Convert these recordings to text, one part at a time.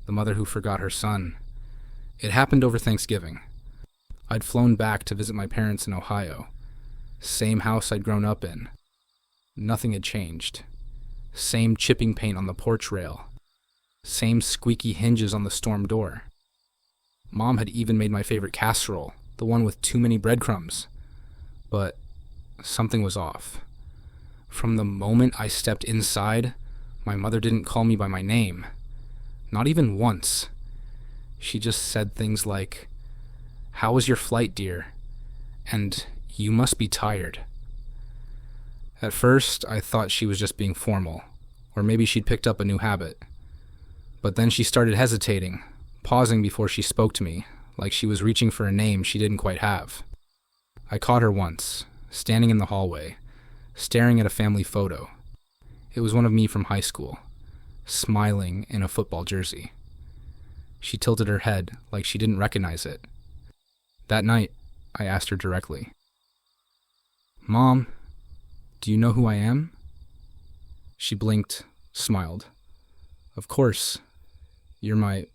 the mother who forgot her son. It happened over Thanksgiving. I'd flown back to visit my parents in Ohio. Same house I'd grown up in. Nothing had changed. Same chipping paint on the porch rail. Same squeaky hinges on the storm door. Mom had even made my favorite casserole, the one with too many breadcrumbs. But something was off. From the moment I stepped inside, my mother didn't call me by my name. Not even once. She just said things like, "How was your flight, dear?" And "You must be tired." At first, I thought she was just being formal, or maybe she'd picked up a new habit. But then she started hesitating, pausing before she spoke to me, like she was reaching for a name she didn't quite have. I caught her once, standing in the hallway, staring at a family photo. It was one of me from high school, smiling in a football jersey. She tilted her head like she didn't recognize it. That night, I asked her directly, "Mom, do you know who I am?" She blinked, smiled. "Of course, you're my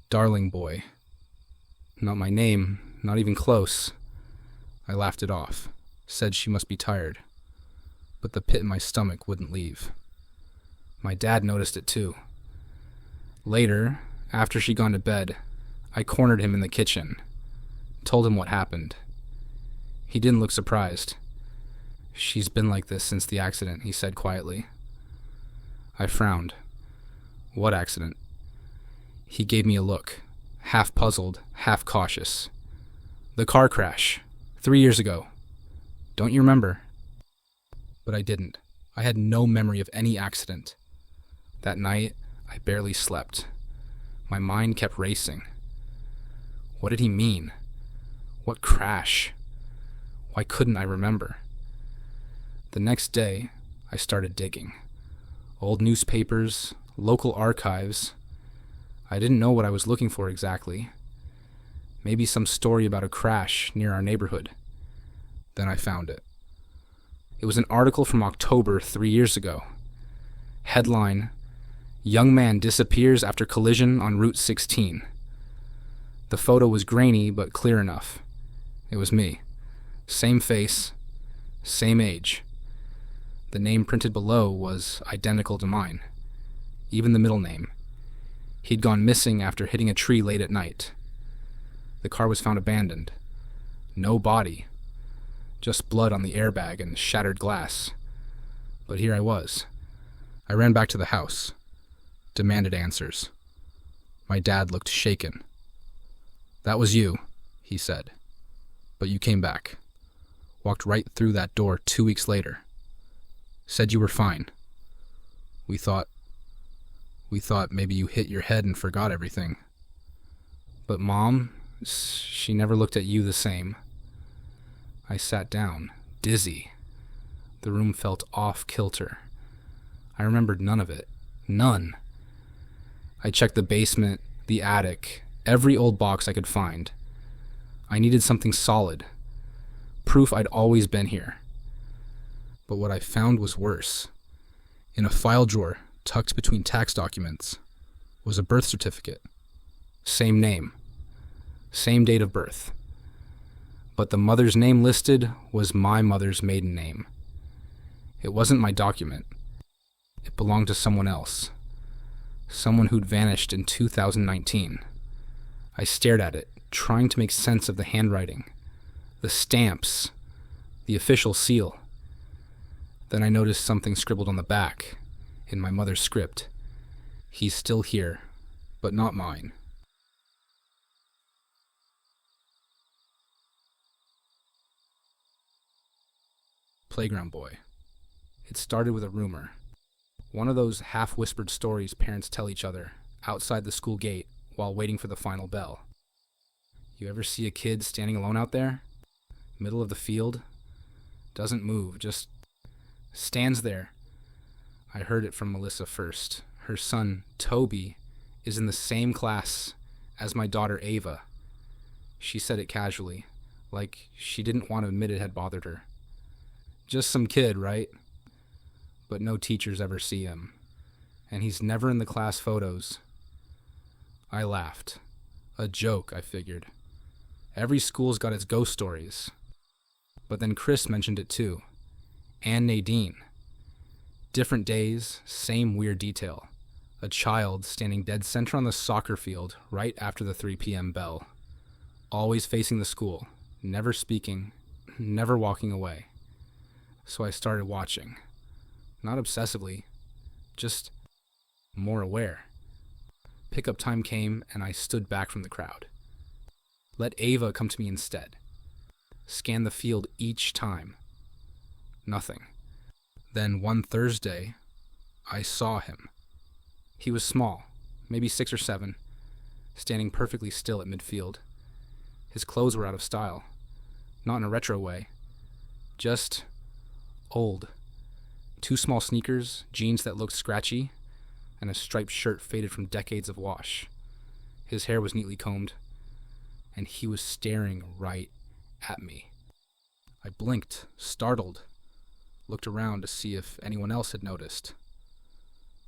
darling boy." Not my name, not even close. I laughed it off, said she must be tired, but the pit in my stomach wouldn't leave. My dad noticed it too. Later, after she'd gone to bed, I cornered him in the kitchen, told him what happened. He didn't look surprised. "She's been like this since the accident," he said quietly. I frowned. "What accident?" He gave me a look, half puzzled, half cautious. "The car crash, 3 years ago. Don't you remember?" But I didn't. I had no memory of any accident. That night, I barely slept. My mind kept racing. What did he mean? What crash? Why couldn't I remember? The next day, I started digging. Old newspapers, local archives. I didn't know what I was looking for exactly. Maybe some story about a crash near our neighborhood. Then I found it. It was an article from October 3 years ago. Headline, "Young man disappears after collision on Route 16. The photo was grainy but clear enough. It was me. Same face, same age. The name printed below was identical to mine. Even the middle name. He'd gone missing after hitting a tree late at night. The car was found abandoned. No body. Just blood on the airbag and shattered glass. But here I was. I ran back to the house. Demanded answers. My dad looked shaken. "That was you," he said. "But you came back. Walked right through that door 2 weeks later. Said you were fine. We thought maybe you hit your head and forgot everything. But Mom, she never looked at you the same." I sat down, dizzy. The room felt off-kilter. I remembered none of it. None. I checked the basement, the attic, every old box I could find. I needed something solid. Proof I'd always been here. But what I found was worse. In a file drawer, tucked between tax documents, was a birth certificate. Same name. Same date of birth. But the mother's name listed was my mother's maiden name. It wasn't my document. It belonged to someone else. Someone who'd vanished in 2019. I stared at it, trying to make sense of the handwriting, the stamps, the official seal. Then I noticed something scribbled on the back, in my mother's script. "He's still here, but not mine." Playground boy. It started with a rumor. One of those half-whispered stories parents tell each other outside the school gate while waiting for the final bell. You ever see a kid standing alone out there? Middle of the field? Doesn't move, just stands there. I heard it from Melissa first. Her son, Toby, is in the same class as my daughter, Ava. She said it casually, like she didn't want to admit it had bothered her. Just some kid, right? But no teachers ever see him. And he's never in the class photos. I laughed. A joke, I figured. Every school's got its ghost stories. But then Chris mentioned it too. And Nadine. Different days, same weird detail. A child standing dead center on the soccer field right after the 3 p.m. bell. Always facing the school, never speaking, never walking away. So I started watching. Not obsessively, just more aware. Pickup time came and I stood back from the crowd. Let Ava come to me instead. Scanned the field each time. Nothing. Then one Thursday, I saw him. He was small, maybe 6 or 7, standing perfectly still at midfield. His clothes were out of style, not in a retro way, just old. 2 small sneakers, jeans that looked scratchy, and a striped shirt faded from decades of wash. His hair was neatly combed, and he was staring right at me. I blinked, startled, looked around to see if anyone else had noticed.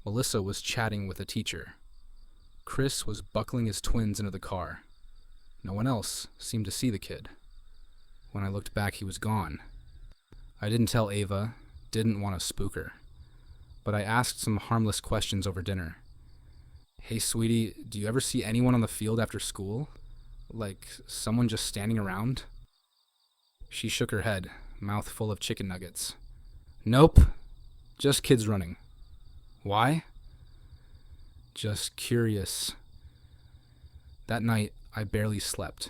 Melissa was chatting with a teacher. Chris was buckling his twins into the car. No one else seemed to see the kid. When I looked back, he was gone. I didn't tell Ava, didn't want to spook her, but I asked some harmless questions over dinner. Hey, sweetie, do you ever see anyone on the field after school? Like someone just standing around? She shook her head, mouth full of chicken nuggets. Nope, just kids running. Why? Just curious. That night, I barely slept.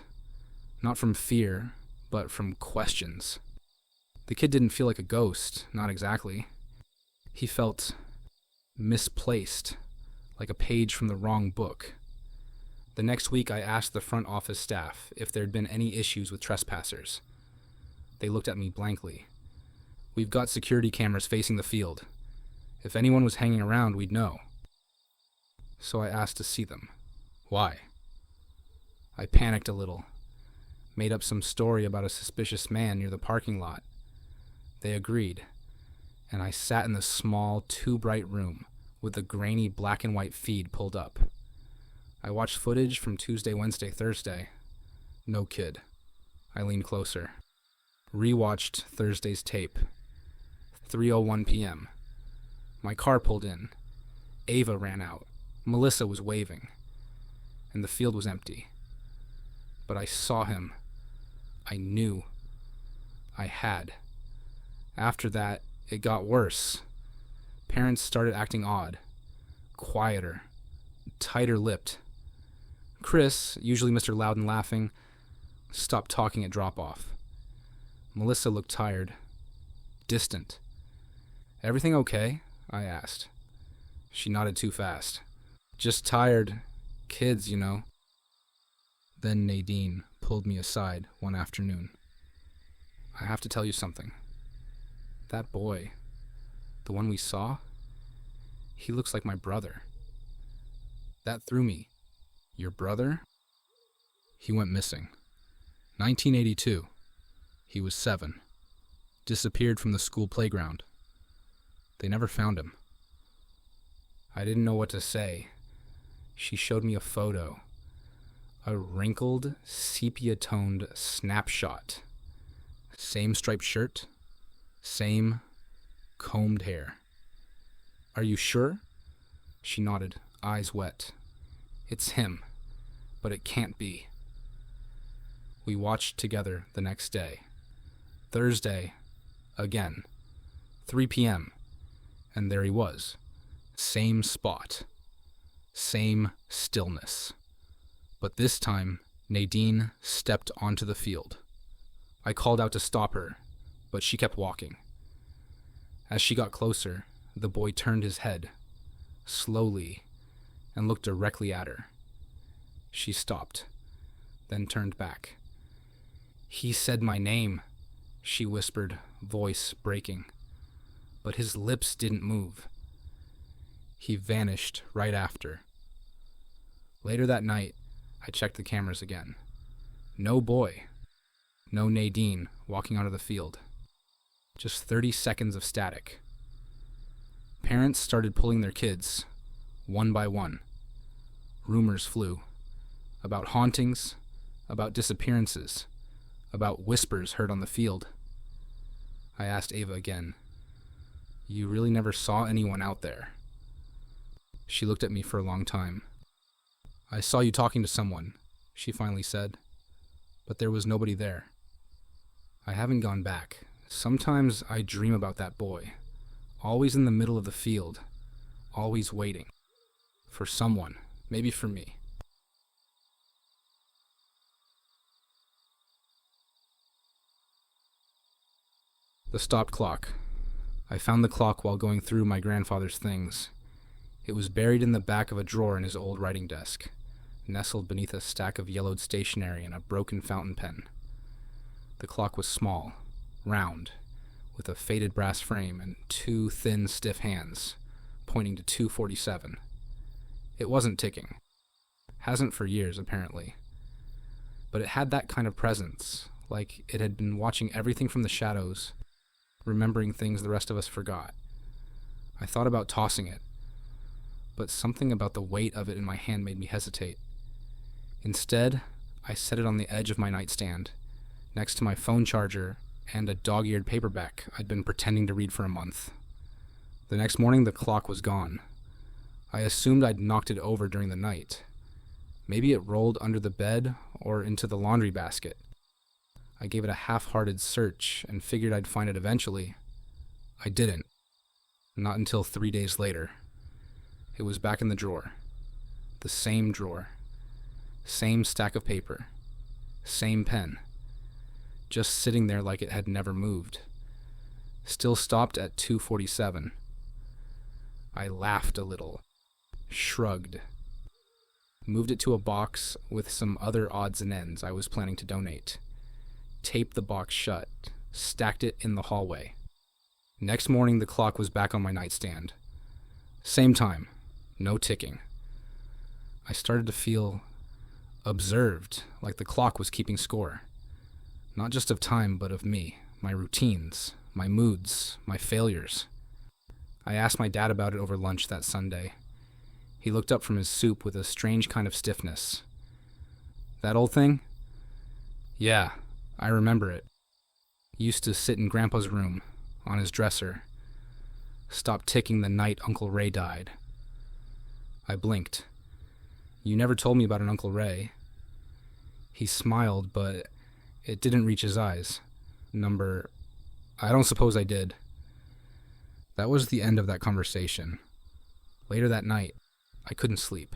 Not from fear, but from questions. The kid didn't feel like a ghost, not exactly. He felt misplaced, like a page from the wrong book. The next week, I asked the front office staff if there'd been any issues with trespassers. They looked at me blankly. We've got security cameras facing the field. If anyone was hanging around, we'd know. So I asked to see them. Why? I panicked a little, made up some story about a suspicious man near the parking lot. They agreed, and I sat in the small, too-bright room with the grainy black and white feed pulled up. I watched footage from Tuesday, Wednesday, Thursday. No kid. I leaned closer. Rewatched Thursday's tape. 3:01 p.m. My car pulled in. Ava ran out. Melissa was waving. And the field was empty. But I saw him. I knew. I had. After that, it got worse. Parents started acting odd. Quieter. Tighter-lipped. Chris, usually Mr. Loud and laughing, stopped talking at drop-off. Melissa looked tired. Distant. Everything okay? I asked. She nodded too fast. Just tired. Kids, you know. Then Nadine pulled me aside one afternoon. I have to tell you something. That boy, the one we saw, he looks like my brother. That threw me. Your brother? He went missing. 1982. He was 7. Disappeared from the school playground. They never found him. I didn't know what to say. She showed me a photo. A wrinkled, sepia-toned snapshot. Same striped shirt. Same combed hair. Are you sure? She nodded, eyes wet. It's him, but it can't be. We watched together the next day. Thursday, again. 3 p.m. And there he was. Same spot. Same stillness. But this time, Nadine stepped onto the field. I called out to stop her, but she kept walking. As she got closer, the boy turned his head, slowly, and looked directly at her. She stopped, then turned back. He said my name, she whispered, voice breaking. But his lips didn't move. He vanished right after. Later that night, I checked the cameras again. No boy. No Nadine walking onto the field. Just 30 seconds of static. Parents started pulling their kids, one by one. Rumors flew. About hauntings, about disappearances, about whispers heard on the field. I asked Ava again, "You really never saw anyone out there?" She looked at me for a long time. "I saw you talking to someone," she finally said, "but there was nobody there." I haven't gone back. Sometimes I dream about that boy, always in the middle of the field, always waiting. For someone, maybe for me. The stopped clock. I found the clock while going through my grandfather's things. It was buried in the back of a drawer in his old writing desk, nestled beneath a stack of yellowed stationery and a broken fountain pen. The clock was small, round, with a faded brass frame and two thin, stiff hands, pointing to 2:47. It wasn't ticking. Hasn't for years, apparently. But it had that kind of presence, like it had been watching everything from the shadows, remembering things the rest of us forgot. I thought about tossing it, but something about the weight of it in my hand made me hesitate. Instead, I set it on the edge of my nightstand, next to my phone charger and a dog-eared paperback I'd been pretending to read for a month. The next morning, the clock was gone. I assumed I'd knocked it over during the night. Maybe it rolled under the bed or into the laundry basket. I gave it a half-hearted search and figured I'd find it eventually. I didn't. Not until 3 days later. It was back in the drawer. The same drawer. Same stack of paper. Same pen. Just sitting there like it had never moved. Still stopped at 2:47. I laughed a little. Shrugged. Moved it to a box with some other odds and ends I was planning to donate. Taped the box shut. Stacked it in the hallway. Next morning, the clock was back on my nightstand. Same time. No ticking. I started to feel observed, like the clock was keeping score. Not just of time, but of me, my routines, my moods, my failures. I asked my dad about it over lunch that Sunday. He looked up from his soup with a strange kind of stiffness. "That old thing?" "Yeah, I remember it. Used to sit in Grandpa's room, on his dresser. Stopped ticking the night Uncle Ray died." I blinked. "You never told me about an Uncle Ray." He smiled, but it didn't reach his eyes. I don't suppose I did. That was the end of that conversation. Later that night, I couldn't sleep.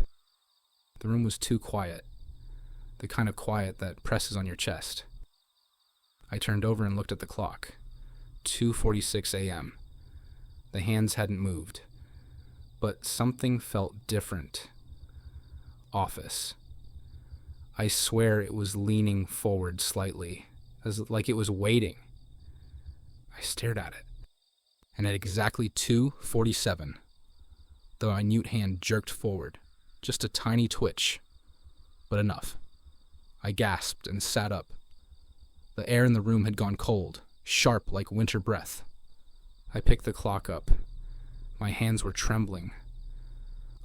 The room was too quiet. The kind of quiet that presses on your chest. I turned over and looked at the clock. 2:46 a.m. The hands hadn't moved. But something felt different. Office. I swear it was leaning forward slightly, like it was waiting. I stared at it. And at exactly 2:47, the minute hand jerked forward. Just a tiny twitch. But enough. I gasped and sat up. The air in the room had gone cold, sharp like winter breath. I picked the clock up. My hands were trembling.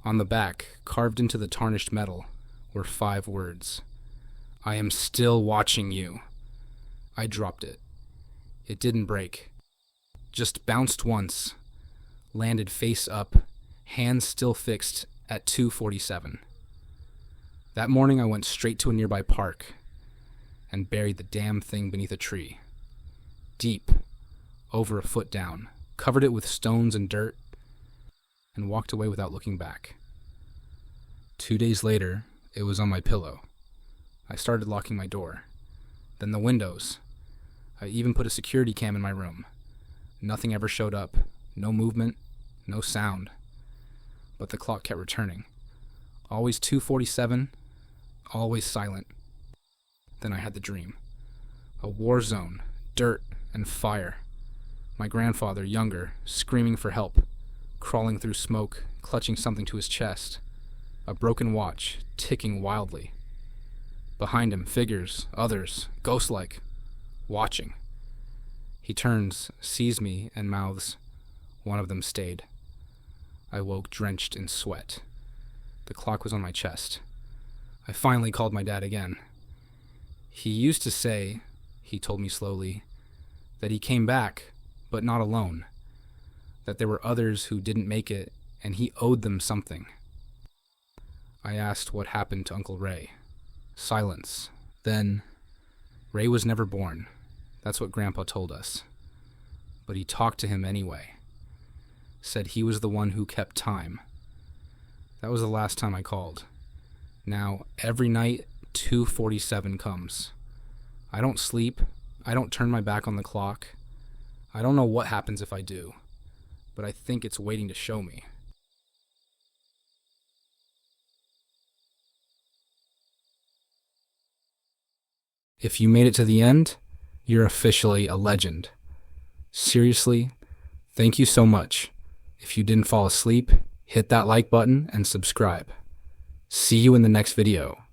On the back, carved into the tarnished metal, were 5 words. "I am still watching you." I dropped it. It didn't break. Just bounced once. Landed face up, hands still fixed at 2:47. That morning I went straight to a nearby park and buried the damn thing beneath a tree. Deep, over a foot down, covered it with stones and dirt, and walked away without looking back. 2 days later, it was on my pillow. I started locking my door. Then the windows. I even put a security cam in my room. Nothing ever showed up. No movement, no sound. But the clock kept returning. Always 2:47, always silent. Then I had the dream. A war zone, dirt, and fire. My grandfather, younger, screaming for help, crawling through smoke, clutching something to his chest. A broken watch, ticking wildly. Behind him, figures, others, ghost-like, watching. He turns, sees me, and mouths. One of them stayed. I woke drenched in sweat. The The clock was on my chest. I finally called my dad again. He used to say, he told me slowly, that he came back, but not alone. That there were others who didn't make it, and he owed them something. I asked what happened to Uncle Ray. Silence. Then, Ray was never born. That's what Grandpa told us. But he talked to him anyway. Said he was the one who kept time. That was the last time I called. Now, every night, 2:47 comes. I don't sleep. I don't turn my back on the clock. I don't know what happens if I do, but I think it's waiting to show me. If you made it to the end, you're officially a legend. Seriously, thank you so much. If you didn't fall asleep, hit that like button and subscribe. See you in the next video.